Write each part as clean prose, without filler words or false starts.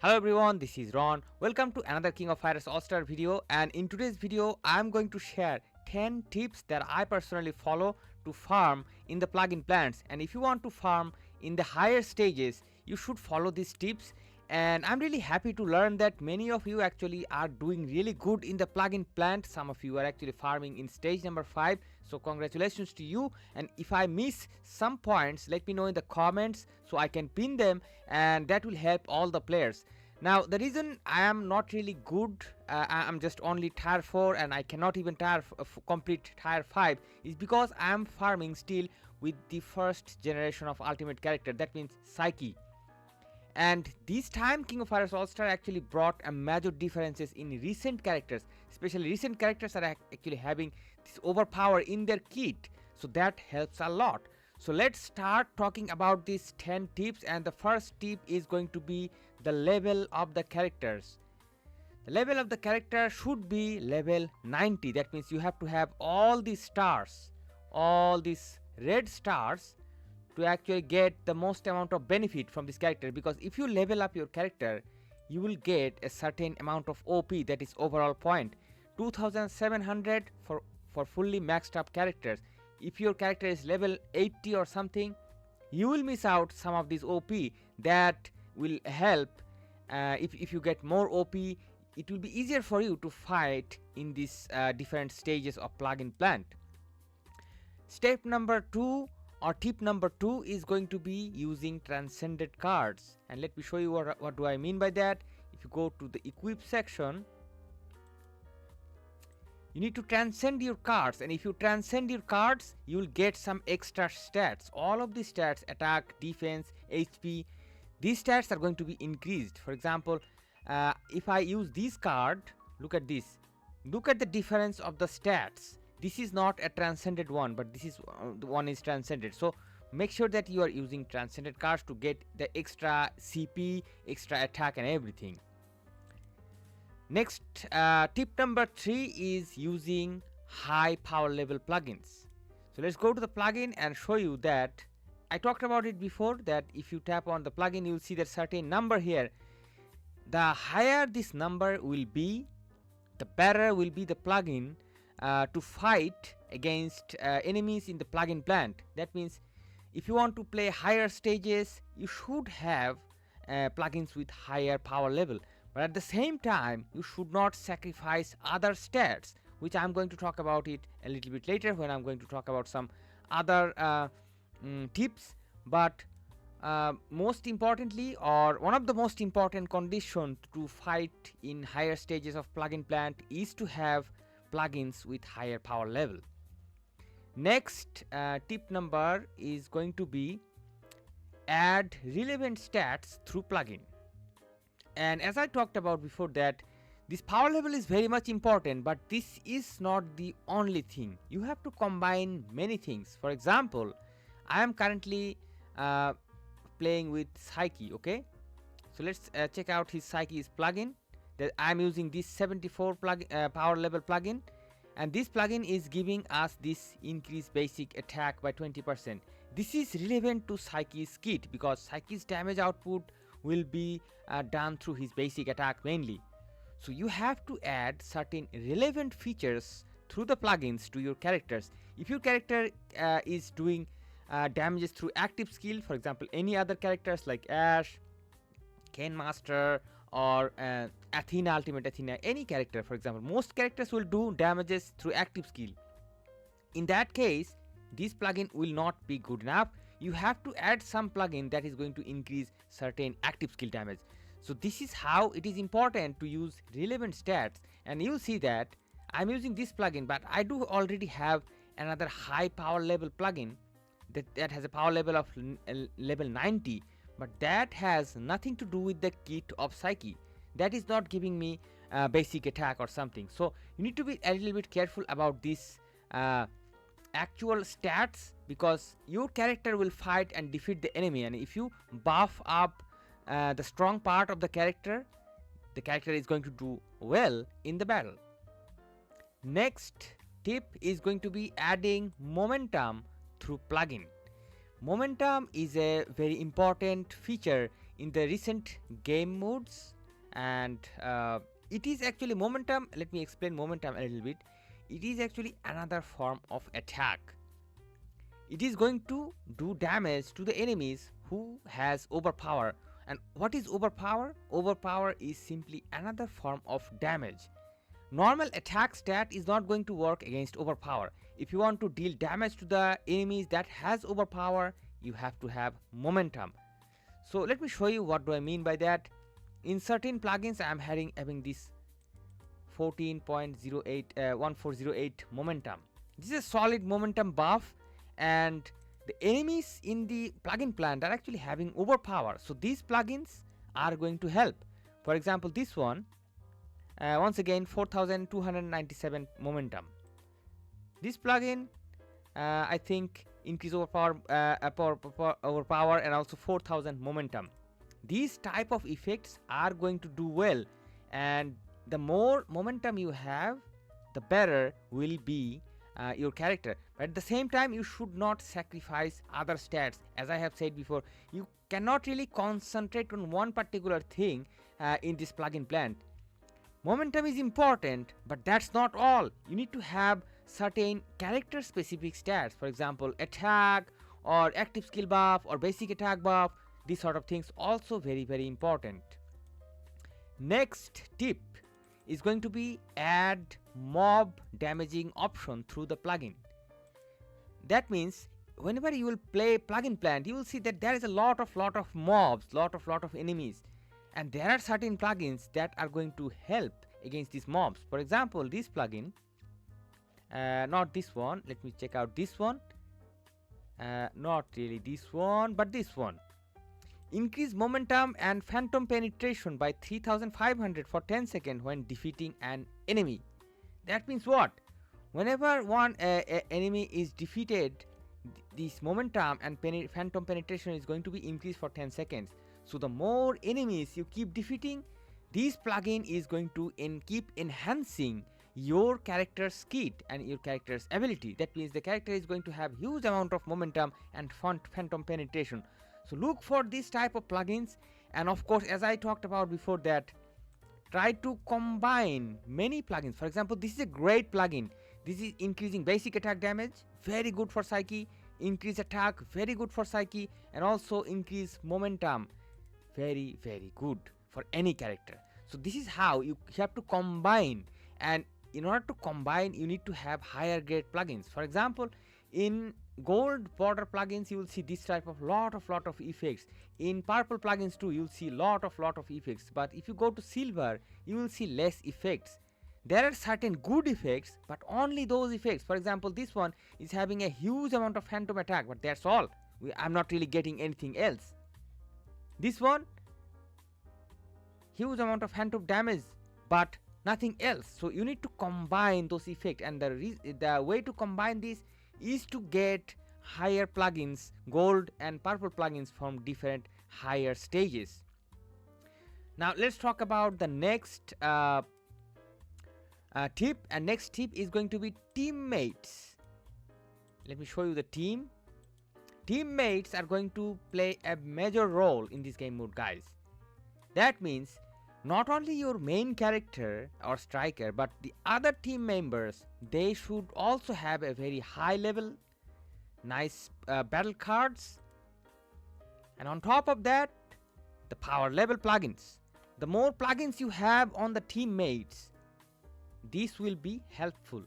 Hello everyone, this is Ron. Welcome to another King of Fighters All-Star video, and in today's video I'm going to share 10 tips that I personally follow to farm in the plugin plants. And if you want to farm in the higher stages, you should follow these tips. And I'm really happy to learn that many of you actually are doing really good in the plugin plant. Some of you are actually farming in stage number 5, so congratulations to you. And if I miss some points, let me know in the comments so I can pin them, and that will help all the players. Now the reason I am not really good, I'm just only tier 4 and I cannot even complete tier 5, is because I am farming still with the first generation of ultimate character, that means Psyche. And this time King of Fighters All-Star actually brought a major differences in recent characters, especially recent characters are actually having this overpower in their kit, so that helps a lot. So let's start talking about these 10 tips, and the first tip is going to be the level of the characters. The level of the character should be level 90, that means you have to have all these stars, all these red stars, to actually get the most amount of benefit from this character. Because if you level up your character, you will get a certain amount of OP, that is overall point, 2700 for fully maxed up characters. If your character is level 80 or something, you will miss out some of this OP that will help. If you get more OP, it will be easier for you to fight in these different stages of plugin plant. Step number 2 or tip number 2 is going to be using transcended cards, and let me show you what do I mean by that. If you go to the equip section, you need to transcend your cards, and if you transcend your cards, you will get some extra stats. All of these stats, attack, defense, HP, these stats are going to be increased. For example, if I use this card, look at this, look at the difference of the stats. This is not a transcended one, but this is the one is transcended. So make sure that you are using transcended cards to get the extra CP, extra attack and everything. Next, tip number 3 is using high power level plugins. So let's go to the plugin and show you that. I talked about it before, that if you tap on the plugin, you will see that certain number here. The higher this number will be, the better will be the plugin to fight against enemies in the plugin plant. That means if you want to play higher stages, you should have plugins with higher power level, but at the same time you should not sacrifice other stats, which I'm going to talk about it a little bit later when I'm going to talk about some other tips. But most importantly, or one of the most important conditions to fight in higher stages of plugin plant is to have plugins with higher power level. Next, tip number is going to be add relevant stats through plugin. And as I talked about before, that this power level is very much important, but this is not the only thing. You have to combine many things. For example, I am currently playing with Psyche. Okay, so let's check out his Psyche's plugin. That I'm using this 74 power level plugin, and this plugin is giving us this increased basic attack by 20%. This is relevant to Psyche's kit because Psyche's damage output will be done through his basic attack mainly. So you have to add certain relevant features through the plugins to your characters. If your character is doing damages through active skill, for example any other characters like Ash, Ken Master, or Athena, Ultimate Athena, any character, for example, most characters will do damages through active skill. In that case, this plugin will not be good enough. You have to add some plugin that is going to increase certain active skill damage. So this is how it is important to use relevant stats, and you'll see that I'm using this plugin, but I do already have another high power level plugin that has a power level of level 90, but that has nothing to do with the kit of Psyche. That is not giving me basic attack or something. So you need to be a little bit careful about this actual stats, because your character will fight and defeat the enemy, and if you buff up the strong part of the character is going to do well in the battle. Next tip is going to be adding momentum through plugin. Momentum is a very important feature in the recent game modes, and it is actually momentum. Let me explain momentum a little bit. It is actually another form of attack. It is going to do damage to the enemies who has overpower. And what is overpower? Overpower is simply another form of damage. Normal attack stat is not going to work against overpower. If you want to deal damage to the enemies that has overpower, you have to have momentum. So let me show you what do I mean by that. In certain plugins I am having this 14.08 momentum. This is a solid momentum buff, and the enemies in the plugin plant are actually having overpower, so these plugins are going to help. For example, this one, once again 4297 momentum. This plugin I think increase overpower, overpower and also 4000 momentum. These type of effects are going to do well, and the more momentum you have, the better will be your character. But at the same time, you should not sacrifice other stats. As I have said before, you cannot really concentrate on one particular thing in this plugin plant. Momentum is important, but that's not all. You need to have certain character specific stats, for example attack or active skill buff or basic attack buff. These sort of things also very important. Next tip is going to be add mob damaging option through the plugin. That means whenever you will play plugin plant, you will see that there is a lot of mobs, lot of enemies, and there are certain plugins that are going to help against these mobs. For example, this plugin, not this one, let me check out this one, not really this one but this one. Increase momentum and phantom penetration by 3500 for 10 seconds when defeating an enemy. That means what? Whenever one enemy is defeated, this momentum and phantom penetration is going to be increased for 10 seconds. So the more enemies you keep defeating, this plugin is going to keep enhancing your character's kit and your character's ability. That means the character is going to have huge amount of momentum and phantom penetration. So look for this type of plugins, and of course, as I talked about before, that try to combine many plugins. For example, this is a great plugin. This is increasing basic attack damage, very good for psyche, increase attack, very good for psyche, and also increase momentum, very good for any character. So this is how you have to combine, and in order to combine you need to have higher grade plugins. For example, in gold border plugins you will see this type of lot of effects. In purple plugins too you will see lot of effects, but if you go to silver you will see less effects. There are certain good effects, but only those effects. For example, this one is having a huge amount of phantom attack, but that's all. I'm not really getting anything else. This one, huge amount of phantom damage, but nothing else. So you need to combine those effects, and the way to combine this is to get higher plugins, gold and purple plugins from different higher stages. Now let's talk about the next tip, and next tip is going to be teammates. Let me show you the team. Teammates are going to play a major role in this game mode, guys. That means not only your main character or striker, but the other team members, they should also have a very high level, nice battle cards, and on top of that, the power level plugins. The more plugins you have on the teammates, this will be helpful.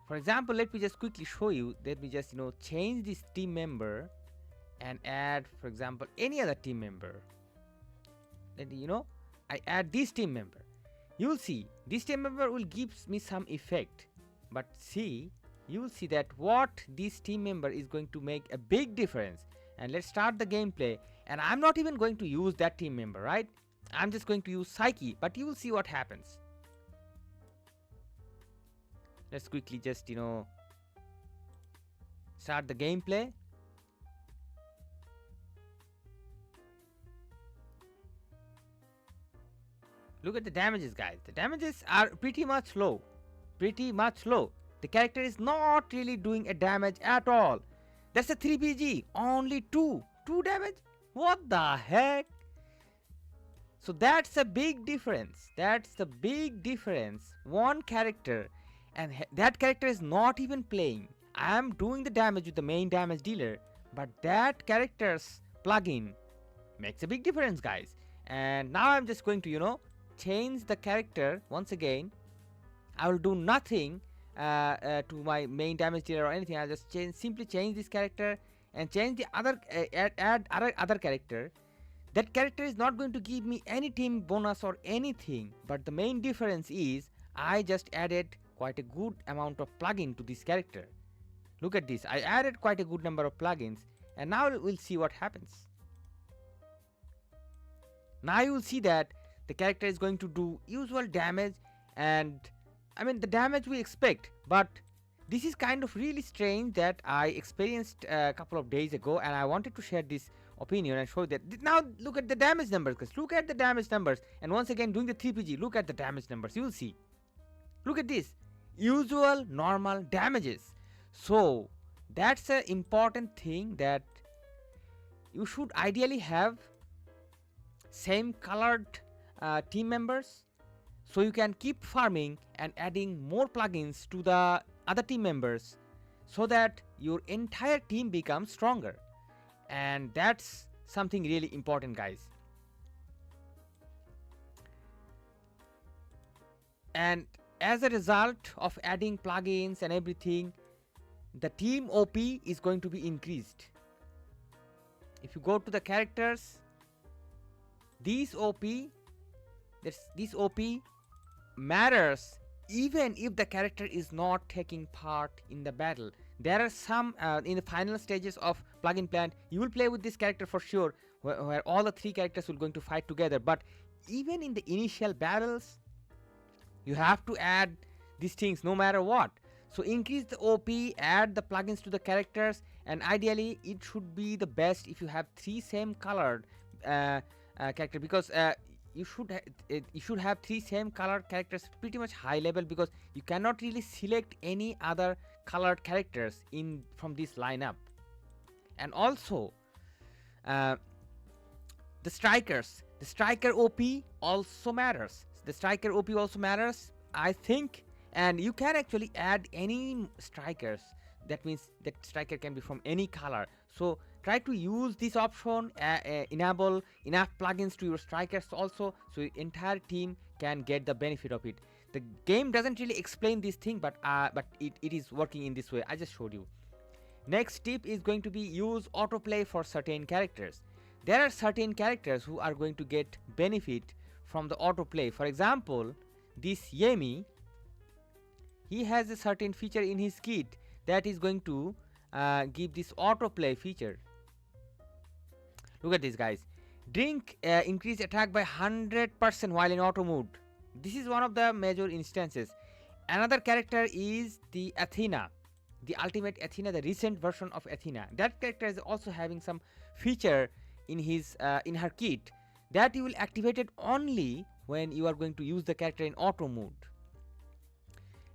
For example, let me just quickly show you. Let me just change this team member and add, for example, any other team member. Let I add this team member. You will see this team member will give me some effect, but see, you will see that what this team member is going to make a big difference. And let's start the gameplay, and I'm not even going to use that team member, right? I'm just going to use Psyche, but you will see what happens. Let's quickly just start the gameplay. Look at the damages, guys. The damages are pretty much low. The character is not really doing a damage at all. That's a 3 BG, only 2 damage. What the heck? So that's a big difference. That's the big difference. One character, and that character is not even playing. I am doing the damage with the main damage dealer, but that character's plugin makes a big difference, guys. And now I'm just going to, change the character once again. I will do nothing to my main damage dealer or anything. I'll just simply change this character and change the other, add other character. That character is not going to give me any team bonus or anything, but the main difference is I just added quite a good amount of plugin to this character. Look at this, I added quite a good number of plugins, and now we'll see what happens. Now you will see that the character is going to do usual damage, and I mean the damage we expect, but this is kind of really strange that I experienced a couple of days ago, and I wanted to share this opinion and show that. Now look at the damage numbers, guys. Look at the damage numbers, and once again doing the 3PG, look at the damage numbers. You will see. Look at this, usual normal damages. So that's an important thing, that you should ideally have same colored team members, so you can keep farming and adding more plugins to the other team members, so that your entire team becomes stronger. And that's something really important, guys. And as a result of adding plugins and everything, the team OP is going to be increased. If you go to the characters, this OP matters even if the character is not taking part in the battle. There are some in the final stages of plugin plant, you will play with this character for sure, where all the three characters will going to fight together. But even in the initial battles, you have to add these things no matter what. So increase the OP, add the plugins to the characters, and ideally it should be the best if you have three same colored character, because you should have three same colored characters pretty much high level, because you cannot really select any other colored characters in from this lineup. And also the striker OP also matters. I think, and you can actually add any strikers. That means that striker can be from any color. So try to use this option, enable enough plugins to your strikers also, so your entire team can get the benefit of it. The game doesn't really explain this thing, but it is working in this way. I just showed you. Next tip is going to be use autoplay for certain characters. There are certain characters who are going to get benefit from the autoplay. For example, this Yemi, he has a certain feature in his kit that is going to give this autoplay feature. Look at this, guys. Drink increase attack by 100% while in auto mode. This is one of the major instances. Another character is the Athena, the ultimate Athena, the recent version of Athena. That character is also having some feature in his in her kit that you will activate it only when you are going to use the character in auto mode.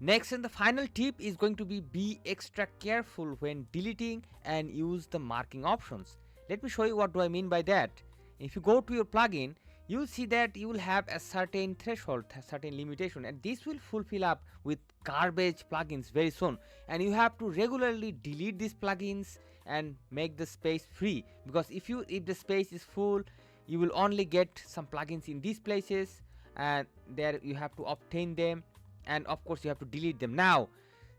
Next and the final tip is going to be extra careful when deleting and use the marking options. Let me show you what do I mean by that. If you go to your plugin, you will see that you will have a certain threshold, a certain limitation, and this will fulfill up with garbage plugins very soon, and you have to regularly delete these plugins and make the space free, because if the space is full, you will only get some plugins in these places, and there you have to obtain them, and of course you have to delete them. Now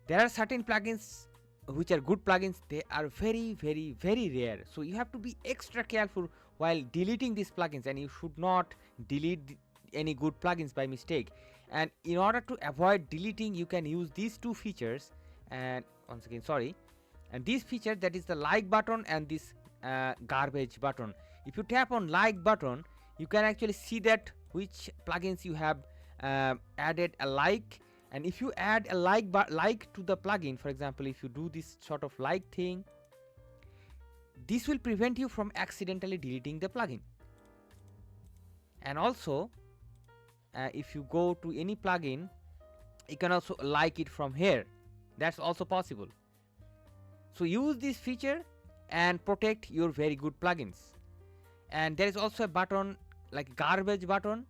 there are certain plugins which are good plugins, they are very rare, so you have to be extra careful while deleting these plugins, and you should not delete any good plugins by mistake. And in order to avoid deleting, you can use these two features, and once again sorry, and this feature, that is the like button and this garbage button. If you tap on like button, you can actually see that which plugins you have added a like, and if you add a like to the plugin, for example, if you do this sort of like thing, this will prevent you from accidentally deleting the plugin. And also if you go to any plugin, you can also like it from here. That's also possible. So use this feature and protect your very good plugins. And there is also a button like garbage button.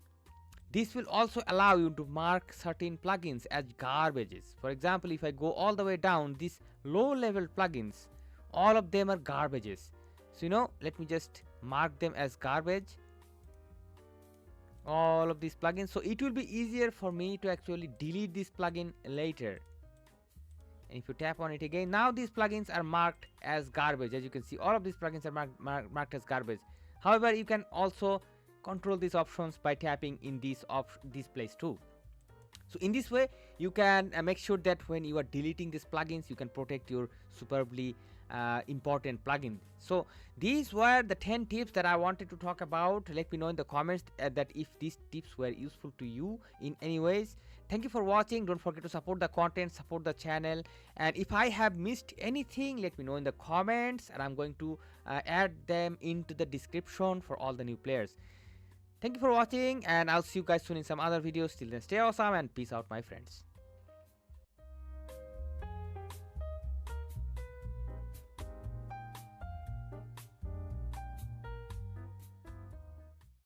This will also allow you to mark certain plugins as garbages. For example, if I go all the way down, these low level plugins, all of them are garbages. So let me just mark them as garbage, all of these plugins, so it will be easier for me to actually delete this plugin later. And if you tap on it again, now these plugins are marked as garbage. As you can see, all of these plugins are marked as garbage. However, you can also control these options by tapping in this place too. So in this way, you can make sure that when you are deleting these plugins, you can protect your superbly important plugin. So these were the 10 tips that I wanted to talk about. Let me know in the comments that if these tips were useful to you in any ways. Thank you for watching. Don't forget to support the content, support the channel, and if I have missed anything, let me know in the comments, and I'm going to add them into the description for all the new players. Thank you for watching, and I'll see you guys soon in some other videos. Till then, stay awesome and peace out, my friends.